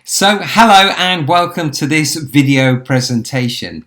So hello and welcome to this video presentation.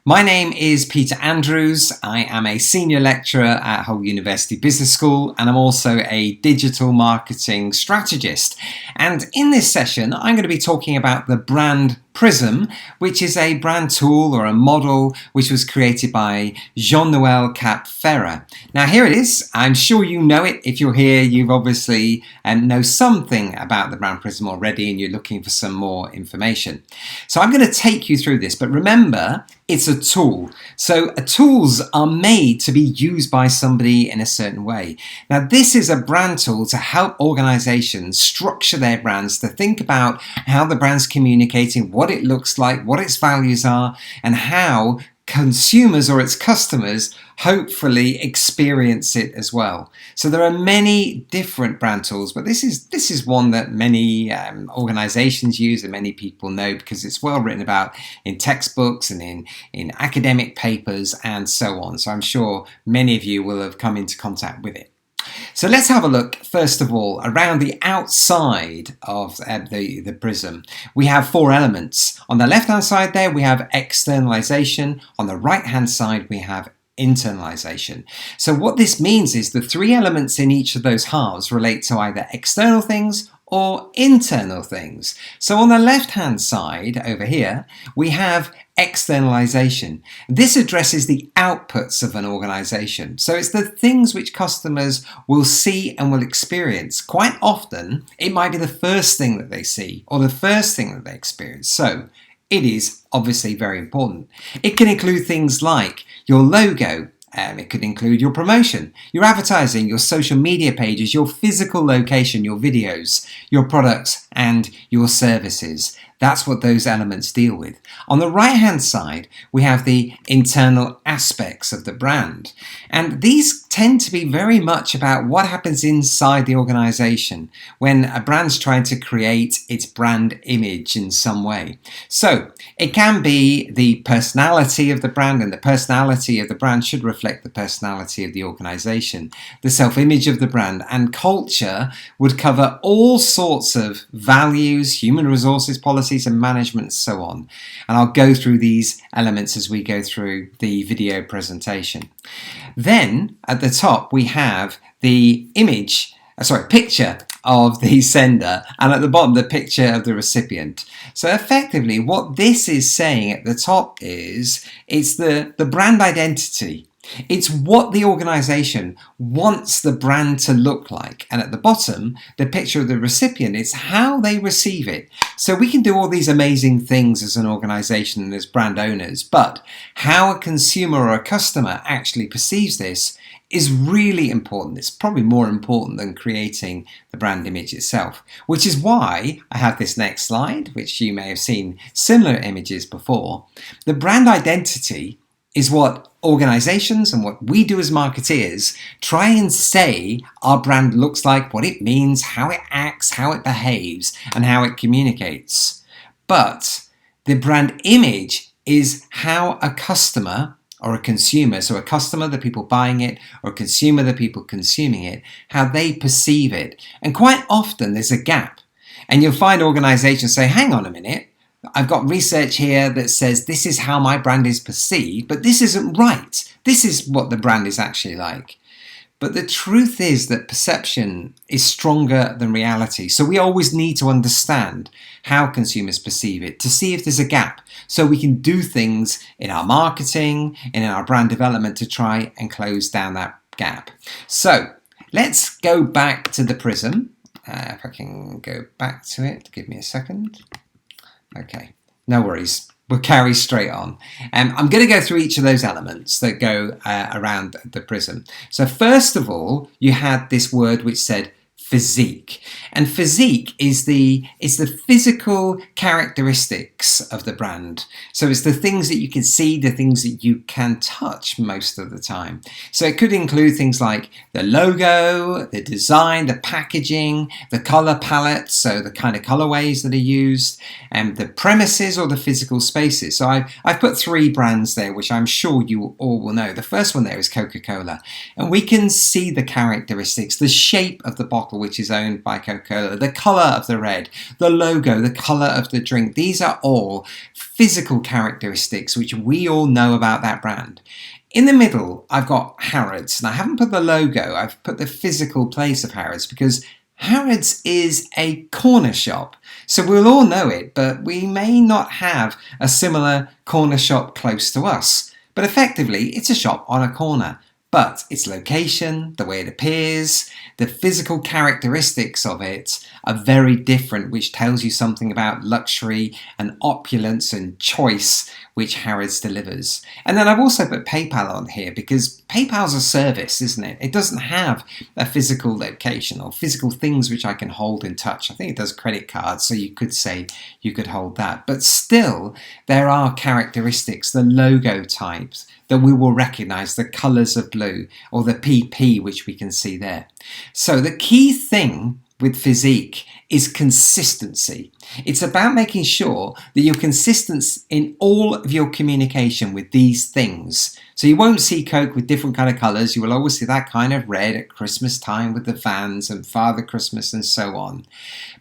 My name is Peter Andrews. I am a senior lecturer at Hull University Business School and I'm also a digital marketing strategist. And in this session I'm going to be talking about the Brand Prism, which is a brand tool or a model which was created by Jean-Noël Cap-Ferrat. Now here it is. I'm sure you know it. If you're here, you've obviously know something about the Brand Prism already and you're looking for some more information. So I'm going to take you through this, but remember, it's a tool. So tools are made to be used by somebody in a certain way. Now this is a brand tool to help organizations structure their brands, to think about how the brand's communicating, what it looks like, what its values are, and how consumers or its customers hopefully experience it as well. So there are many different brand tools, but this is one that many organizations use and many people know because it's well written about in textbooks and in academic papers and so on. So I'm sure many of you will have come into contact with it. So let's have a look, first of all, around the outside of the prism. We have four elements. On the left-hand side there, we have externalization. On the right-hand side, we have internalization. So what this means is the three elements in each of those halves relate to either external things or internal things. So on the left-hand side over here, we have externalization. This addresses the outputs of an organization. So it's the things which customers will see and will experience. Quite often, it might be the first thing that they see or the first thing that they experience. So it is obviously very important. It can include things like your logo. It could include your promotion, your advertising, your social media pages, your physical location, your videos, your products, and your services. That's what those elements deal with. On the right-hand side, we have the internal aspects of the brand. And these tend to be very much about what happens inside the organization when a brand's trying to create its brand image in some way. So it can be the personality of the brand, and the personality of the brand should reflect the personality of the organization. The self-image of the brand and culture would cover all sorts of values, human resources policies, and management, and so on. And I'll go through these elements as we go through the video presentation. Then at the top we have the picture of the sender, and at the bottom the picture of the recipient. So effectively what this is saying at the top is it's the brand identity. It's what the organization wants the brand to look like. And at the bottom, the picture of the recipient, it's how they receive it. So we can do all these amazing things as an organization and as brand owners, but how a consumer or a customer actually perceives this is really important. It's probably more important than creating the brand image itself, which is why I have this next slide, which you may have seen similar images before. The brand identity is what organizations and what we do as marketeers try and say our brand looks like, what it means, how it acts, how it behaves, and how it communicates. But the brand image is how a customer or a consumer, so a customer, the people buying it, or a consumer, the people consuming it, how they perceive it. And quite often there's a gap. And you'll find organizations say, hang on a minute, I've got research here that says this is how my brand is perceived, but this isn't right. This is what the brand is actually like. But the truth is that perception is stronger than reality. So we always need to understand how consumers perceive it to see if there's a gap. So we can do things in our marketing and in our brand development to try and close down that gap. So let's go back to the prism. If I can go back to it, give me a second. Okay, no worries. We'll carry straight on. I'm going to go through each of those elements that go around the prism. So first of all, you had this word which said physique. And physique is the physical characteristics of the brand. So it's the things that you can see, the things that you can touch most of the time. So it could include things like the logo, the design, the packaging, the color palette, so the kind of colorways that are used, and the premises or the physical spaces. So I've put three brands there, which I'm sure you all will know. The first one there is Coca-Cola. And we can see the characteristics, the shape of the bottle. which is owned by Coca-Cola, the colour of the red, the logo, the colour of the drink. These are all physical characteristics which we all know about that brand. In the middle, I've got Harrods, and I haven't put the logo, I've put the physical place of Harrods because Harrods is a corner shop. So we'll all know it, but we may not have a similar corner shop close to us. But effectively, it's a shop on a corner. But its location, the way it appears, the physical characteristics of it are very different, which tells you something about luxury and opulence and choice, which Harrods delivers. And then I've also put PayPal on here because PayPal's a service, isn't it? It doesn't have a physical location or physical things which I can hold and touch. I think it does credit cards, so you could say you could hold that. But still, there are characteristics, the logo types, that we will recognize, the colors of blue or the PP, which we can see there. So the key thing with Physique is consistency. It's about making sure that you're consistent in all of your communication with these things. So you won't see Coke with different kind of colors. You will always see that kind of red at Christmas time with the vans and Father Christmas and so on.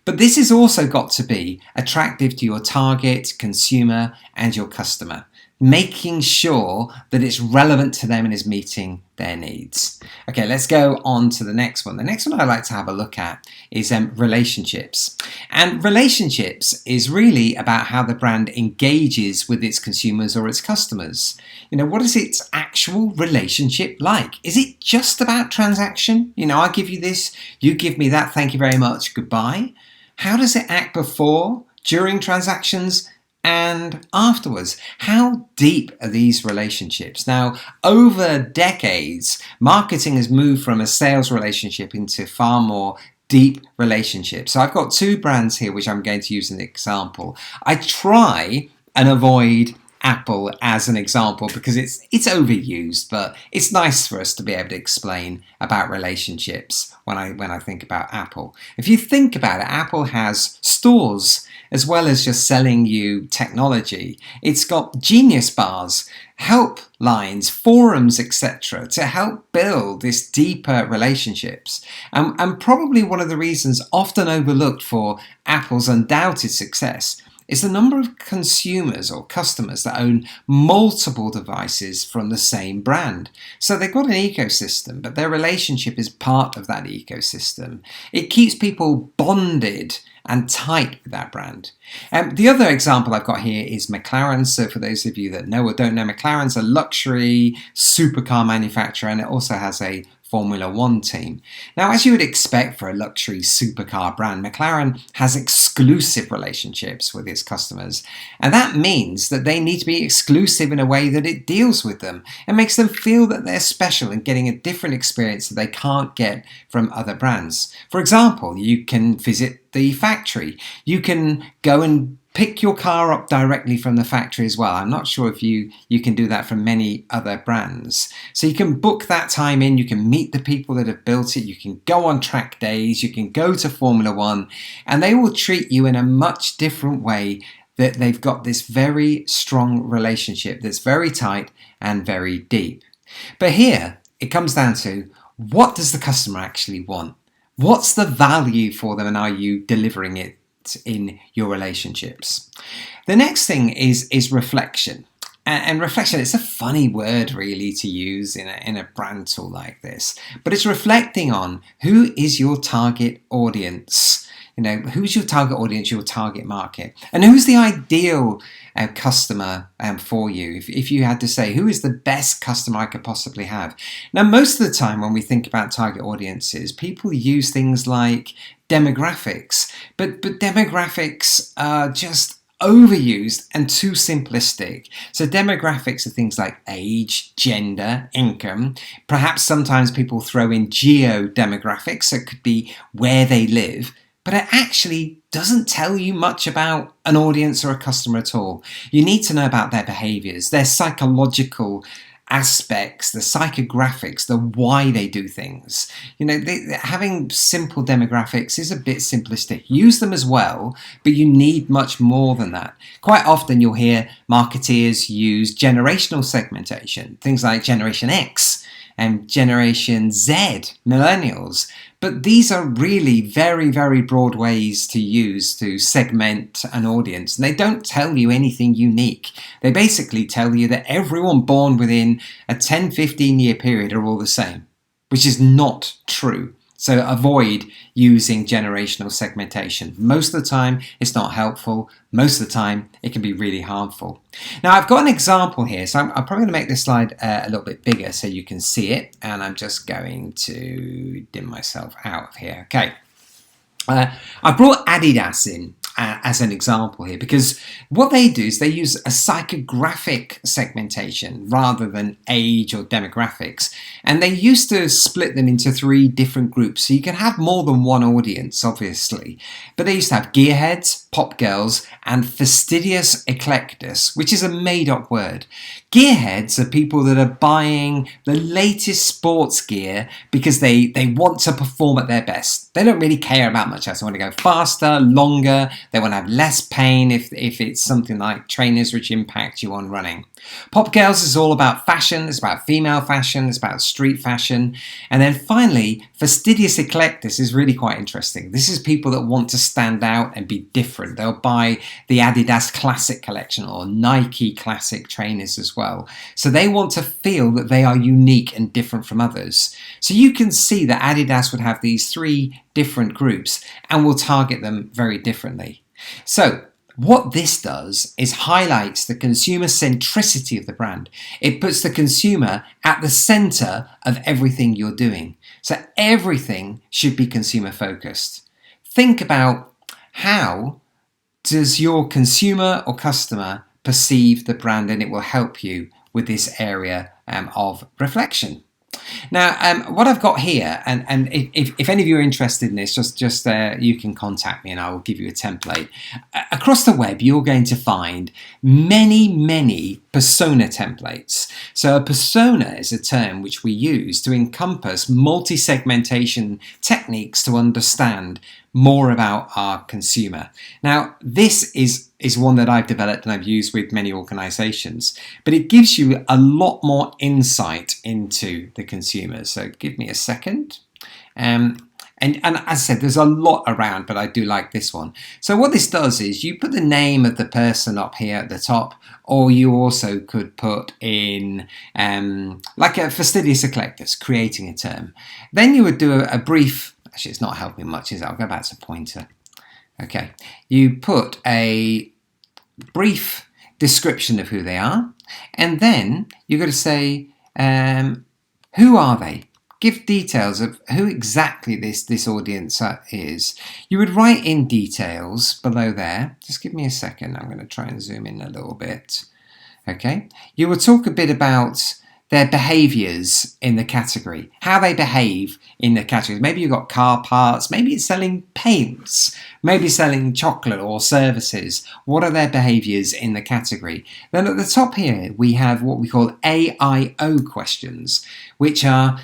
But this has also got to be attractive to your target consumer and your customer, making sure that it's relevant to them and is meeting their needs. Okay, let's go on to the next one. The next one I'd like to have a look at is relationships. And relationships is really about how the brand engages with its consumers or its customers. You know, what is its actual relationship like? Is it just about transaction? You know, I give you this, you give me that, thank you very much, goodbye. How does it act before, during transactions, and afterwards? How deep are these relationships? Now, over decades, marketing has moved from a sales relationship into far more deep relationships. So I've got two brands here which I'm going to use as an example. I try and avoid Apple as an example because it's overused, but it's nice for us to be able to explain about relationships when I think about Apple. If you think about it, Apple has stores as well as just selling you technology. It's got Genius bars, help lines, forums, etc. to help build this deeper relationships. And probably one of the reasons often overlooked for Apple's undoubted success is the number of consumers or customers that own multiple devices from the same brand. So they've got an ecosystem, but their relationship is part of that ecosystem. It keeps people bonded and tight with that brand. The other example I've got here is McLaren. So for those of you that know or don't know, McLaren's a luxury supercar manufacturer, and it also has a Formula One team. Now, as you would expect for a luxury supercar brand, McLaren has exclusive relationships with its customers. And that means that they need to be exclusive in a way that it deals with them and makes them feel that they're special and getting a different experience that they can't get from other brands. For example, you can visit the factory. You can go and pick your car up directly from the factory as well. I'm not sure if you can do that from many other brands. So you can book that time in, you can meet the people that have built it, you can go on track days, you can go to Formula One, and they will treat you in a much different way. That they've got this very strong relationship that's very tight and very deep. But here it comes down to, what does the customer actually want? What's the value for them, and are you delivering it in your relationships? The next thing is reflection. And reflection, it's a funny word really to use in a brand tool like this, but it's reflecting on who is your target audience. You know, who's your target audience, your target market, and who's the ideal customer for you? If you had to say, who is the best customer I could possibly have? Now, most of the time when we think about target audiences, people use things like demographics, but demographics are just overused and too simplistic. So demographics are things like age, gender, income. Perhaps sometimes people throw in geo-demographics, so it could be where they live. But it actually doesn't tell you much about an audience or a customer at all. You need to know about their behaviors, their psychological aspects, the psychographics, the why they do things. You know, having simple demographics is a bit simplistic. Use them as well, but you need much more than that. Quite often you'll hear marketeers use generational segmentation, things like Generation X and Generation Z, millennials. But these are really very, very broad ways to use to segment an audience. And they don't tell you anything unique. They basically tell you that everyone born within a 10-15 year period are all the same, which is not true. So avoid using generational segmentation. Most of the time, it's not helpful. Most of the time, it can be really harmful. Now, I've got an example here. So I'm probably going to make this slide a little bit bigger so you can see it. And I'm just going to dim myself out of here. Okay. I brought Adidas in as an example here because what they do is they use a psychographic segmentation rather than age or demographics, and they used to split them into 3 different groups so you can have more than one audience, obviously, but they used to have gearheads, pop girls, and fastidious eclectus, which is a made-up word. Gearheads are people that are buying the latest sports gear because they want to perform at their best. They don't really care about much else. They want to go faster, longer. They want to have less pain if it's something like trainers which impact you on running. Pop girls is all about fashion. It's about female fashion. It's about street fashion. And then finally, fastidious eclectus is really quite interesting. This is people that want to stand out and be different. They'll buy the Adidas Classic collection or Nike Classic trainers as well. So they want to feel that they are unique and different from others. So you can see that Adidas would have these 3 different groups and will target them very differently. So what this does is highlights the consumer centricity of the brand. It puts the consumer at the center of everything you're doing. So everything should be consumer focused. Think about how does your consumer or customer perceive the brand, and it will help you with this area of reflection. Now, what I've got here, and if any of you are interested in this, just you can contact me and I will give you a template. Across the web, you're going to find many persona templates. So a persona is a term which we use to encompass multi-segmentation techniques to understand more about our consumer. Now, this is one that I've developed and I've used with many organizations, but it gives you a lot more insight into the consumer. So give me a second. And as I said, there's a lot around, but I do like this one. So what this does is you put the name of the person up here at the top, or you also could put in like a fastidious eclectus, creating a term. Then you would do a brief, actually it's not helping much, is it? I'll go back to pointer. Okay, you put a brief description of who they are, and then you've got to say, who are they? Give details of who exactly this audience is. You would write in details below there. Just give me a second. I'm going to try and zoom in a little bit. Okay. You will talk a bit about their behaviors in the category, how they behave in the category. Maybe you've got car parts, maybe it's selling paints, maybe selling chocolate or services. What are their behaviors in the category? Then at the top here, we have what we call AIO questions, which are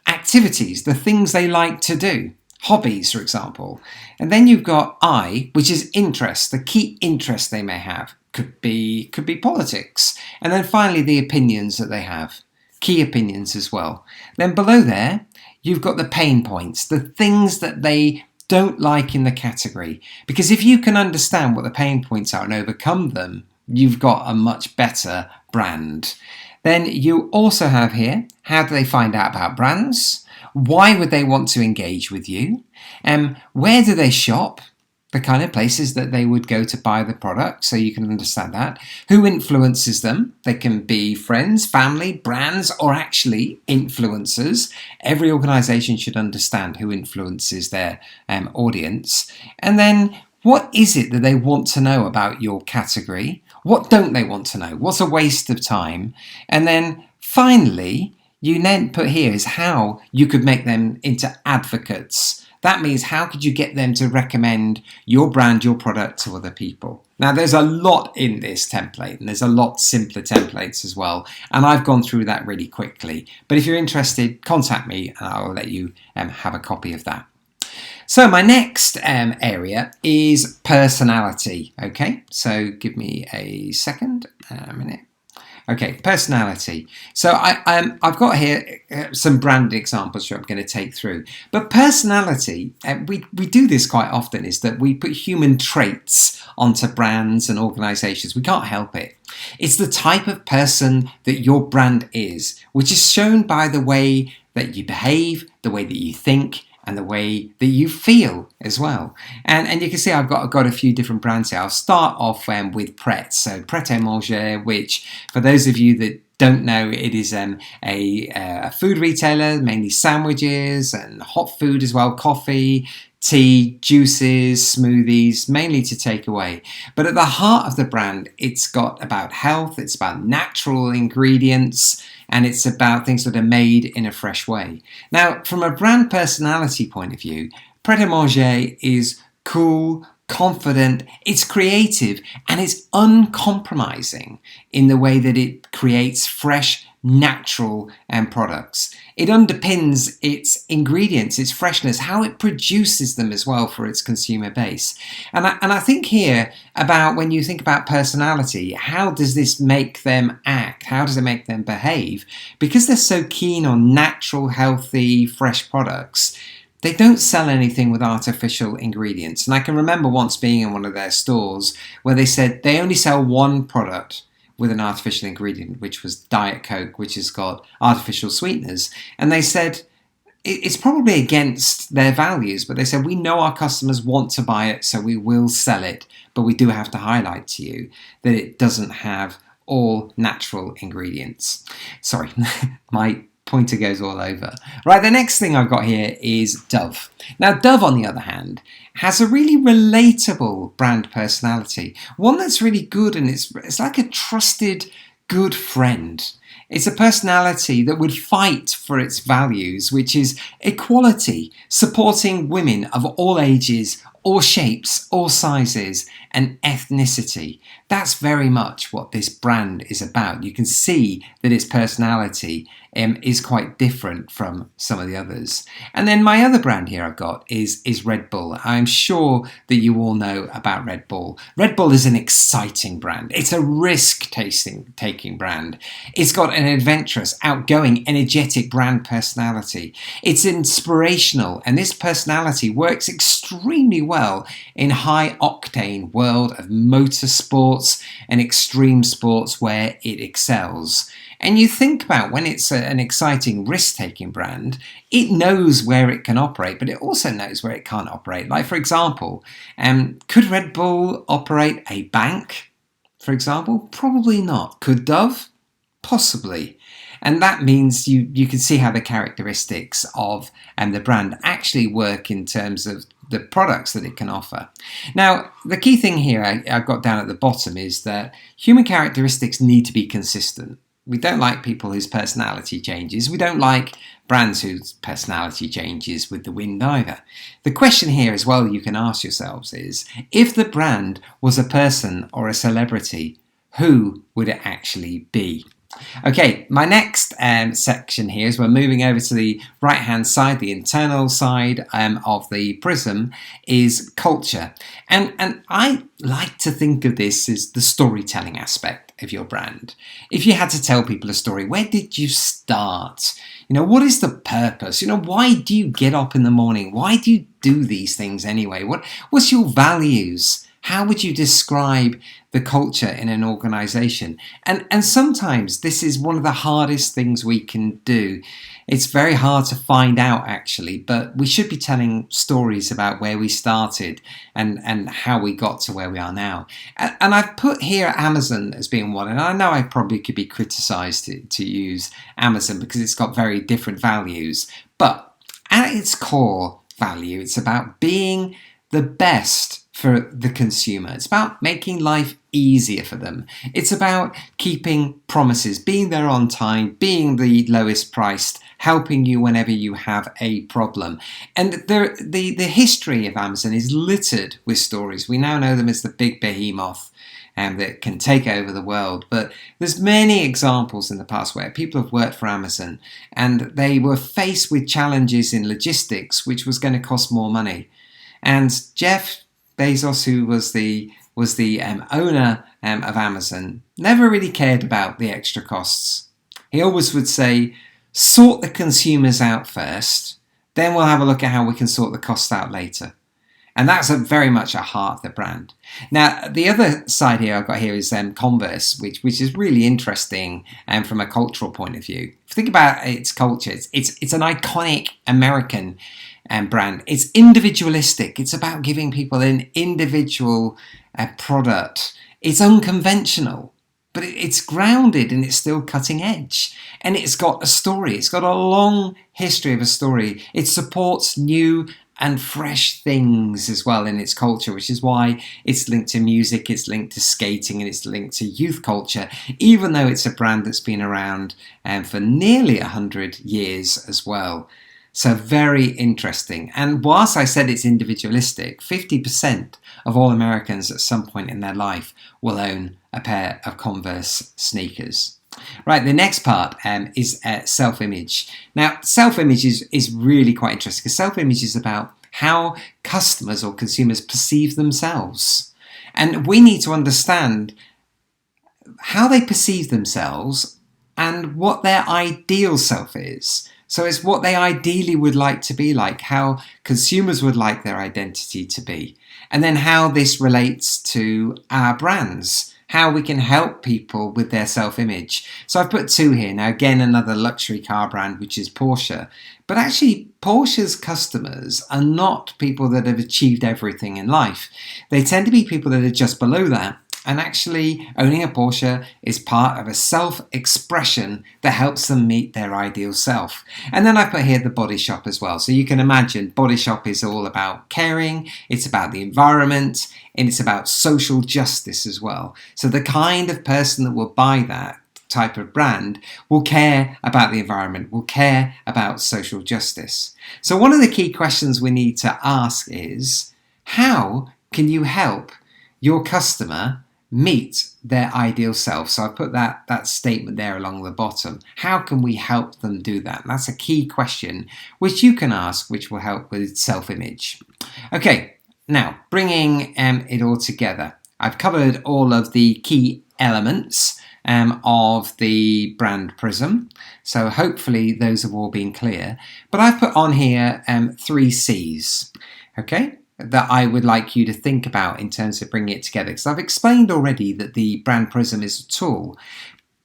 activities, the things they like to do. Hobbies, for example. And then you've got I, which is interest, the key interest they may have. Could be politics. And then finally, the opinions that they have. Key opinions as well. Then below there, you've got the pain points, the things that they don't like in the category. Because if you can understand what the pain points are and overcome them, you've got a much better brand. Then you also have here, how do they find out about brands? Why would they want to engage with you? Where do they shop? The kind of places that they would go to buy the product, so you can understand that. Who influences them? They can be friends, family, brands, or actually influencers. Every organization should understand who influences their audience. And then what is it that they want to know about your category? What don't they want to know? What's a waste of time? And then finally, you then put here is how you could make them into advocates. That means how could you get them to recommend your brand, your product to other people? Now, there's a lot in this template, and there's a lot simpler templates as well. And I've gone through that really quickly. But if you're interested, contact me and I'll let you have a copy of that. So my next area is personality. Okay, so give me a second, a minute. Okay, personality. So I've got here some brand examples which I'm going to take through. But personality, we do this quite often, is that we put human traits onto brands and organisations. We can't help it. It's the type of person that your brand is, which is shown by the way that you behave, the way that you think, and the way that you feel as well. And you can see I've got a few different brands here. I'll start off with Pret. So Pret-a-Manger, which for those of you that don't know, it is a food retailer, mainly sandwiches and hot food as well, coffee, tea, juices, smoothies, mainly to take away. But at the heart of the brand, it's got about health, it's about natural ingredients, and it's about things that are made in a fresh way. Now, from a brand personality point of view, Pret-a-Manger is cool, confident, it's creative, and it's uncompromising in the way that it creates fresh, natural products. It underpins its ingredients, its freshness, how it produces them as well for its consumer base. And I think here about when you think about personality, how does this make them act? How does it make them behave? Because they're so keen on natural, healthy, fresh products, they don't sell anything with artificial ingredients. And I can remember once being in one of their stores where they said they only sell one product with an artificial ingredient, which was Diet Coke, which has got artificial sweeteners. And they said it's probably against their values, but they said, we know our customers want to buy it, so we will sell it. But we do have to highlight to you that it doesn't have all natural ingredients. Sorry, my pointer goes all over. Right, the next thing I've got here is Dove. Now, Dove, on the other hand, has a really relatable brand personality, one that's really good, and it's like a trusted, good friend. It's a personality that would fight for its values, which is equality, supporting women of all ages, all shapes, all sizes, and ethnicity. That's very much what this brand is about. You can see that its personality is quite different from some of the others. And then my other brand here I've got is Red Bull. I'm sure that you all know about Red Bull. Red Bull is an exciting brand. It's a risk-taking brand. It's got an adventurous, outgoing, energetic brand personality. It's inspirational, and this personality works extremely well in high-octane world of motorsports and extreme sports where it excels. And you think about when it's an exciting risk-taking brand, it knows where it can operate, but it also knows where it can't operate. Like, for example, could Red Bull operate a bank, for example? Probably not. Could Dove? Possibly. And that means you can see how the characteristics of the brand actually work in terms of the products that it can offer. Now, the key thing here I've got down at the bottom is that human characteristics need to be consistent. We don't like people whose personality changes. We don't like brands whose personality changes with the wind either. The question here as well you can ask yourselves is, if the brand was a person or a celebrity, who would it actually be? Okay, my next section here is we're moving over to the right hand side, the internal side of the prism is culture. And I like to think of this as the storytelling aspect of your brand. If you had to tell people a story, where did you start? What is the purpose? Why do you get up in the morning? Why do you do these things anyway? What's your values? How would you describe the culture in an organization? And sometimes this is one of the hardest things we can do. It's very hard to find out actually, but we should be telling stories about where we started and how we got to where we are now. And I've put here Amazon as being one, and I know I probably could be criticized to use Amazon because it's got very different values, but at its core value, it's about being the best for the consumer. It's about making life easier for them. It's about keeping promises, being there on time, being the lowest priced, helping you whenever you have a problem. And the history of Amazon is littered with stories. We now know them as the big behemoth that can take over the world. But there's many examples in the past where people have worked for Amazon and they were faced with challenges in logistics, which was going to cost more money. And Jeff Bezos, who was the was the owner of Amazon, never really cared about the extra costs. He always would say, sort the consumers out first, then we'll have a look at how we can sort the costs out later. And that's very much at heart of the brand. Now, the other side here I've got here is Converse, which is really interesting from a cultural point of view. If you think about its culture, it's an iconic American brand. It's individualistic. It's about giving people an individual product. It's unconventional, but it's grounded and it's still cutting edge. And it's got a story. It's got a long history of a story. It supports new and fresh things as well in its culture, which is why it's linked to music, it's linked to skating, and it's linked to youth culture, even though it's a brand that's been around for nearly 100 years as well. So very interesting. And whilst I said it's individualistic, 50% of all Americans at some point in their life will own a pair of Converse sneakers. Right, the next part is self-image. Now, self-image is really quite interesting because self-image is about how customers or consumers perceive themselves. And we need to understand how they perceive themselves and what their ideal self is. So it's what they ideally would like to be like, how consumers would like their identity to be, and then how this relates to our brands, how we can help people with their self-image. So I've put two here. Now, again, another luxury car brand, which is Porsche. But actually, Porsche's customers are not people that have achieved everything in life. They tend to be people that are just below that. And actually, owning a Porsche is part of a self-expression that helps them meet their ideal self. And then I put here the Body Shop as well. So you can imagine Body Shop is all about caring, it's about the environment, and it's about social justice as well. So the kind of person that will buy that type of brand will care about the environment, will care about social justice. So one of the key questions we need to ask is, how can you help your customer meet their ideal self? So I put that statement there along the bottom. How can we help them do that? And that's a key question which you can ask, which will help with self-image. Okay, now bringing it all together. I've covered all of the key elements of the Brand Prism. So hopefully those have all been clear. But I've put on here 3 C's. Okay, that I would like you to think about in terms of bringing it together. Because I've explained already that the Brand Prism is a tool,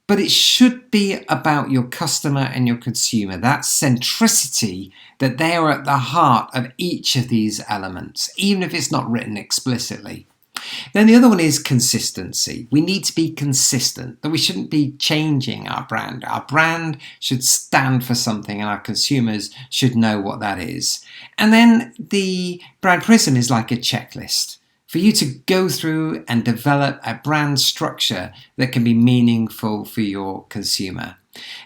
but it should be about your customer and your consumer. That centricity, that they are at the heart of each of these elements, even if it's not written explicitly. Then the other one is consistency. We need to be consistent, that we shouldn't be changing our brand. Our brand should stand for something and our consumers should know what that is. And then the Brand Prism is like a checklist for you to go through and develop a brand structure that can be meaningful for your consumer.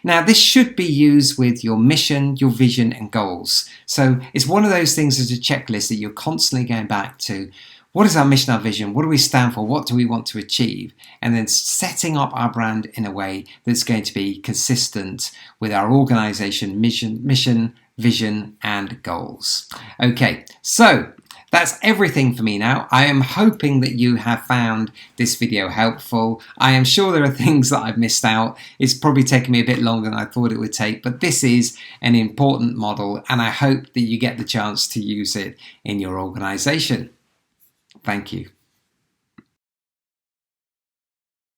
Now, this should be used with your mission, your vision, and goals. So it's one of those things as a checklist that you're constantly going back to. What is our mission, our vision? What do we stand for? What do we want to achieve? And then setting up our brand in a way that's going to be consistent with our organization, mission, vision, and goals. Okay, so that's everything for me now. I am hoping that you have found this video helpful. I am sure there are things that I've missed out. It's probably taken me a bit longer than I thought it would take, but this is an important model and I hope that you get the chance to use it in your organization. Thank you.